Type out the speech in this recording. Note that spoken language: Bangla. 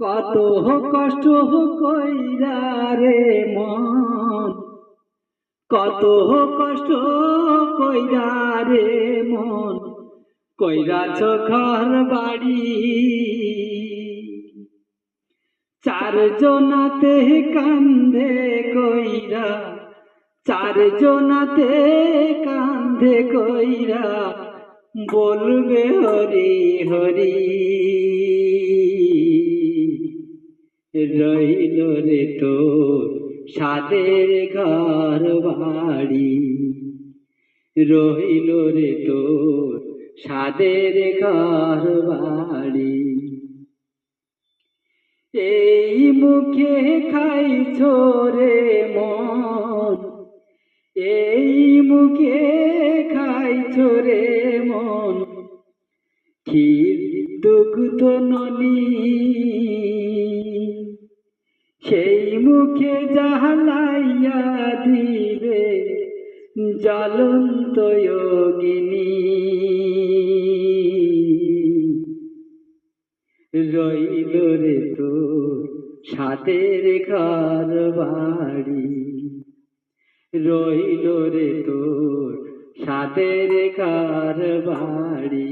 কত কষ্ট কইরা রে মন, কত কষ্ট কইরা রে মন, কইরাছ ঘর বাড়ি। চারজনাতে কান্ধে কইরা, চারজনাতে কান্ধে কইরা বলবে হরি হরি। রইল রে তোর সাদের ঘর বাড়ি, রইল রে তোর সাদের ঘর বাড়ি। এই মুখে খাইছ রে মন, এই মুখে খাইছ রে মন, ক্ষীর দুগ্ধ ননি। সেই মুখে জ্বালাইয়া দিবে জ্বলন্ত যোগিনী। রইল রে তোর সাদের ঘর বাড়ি, রইল রে তোর সাদের ঘর বাড়ি।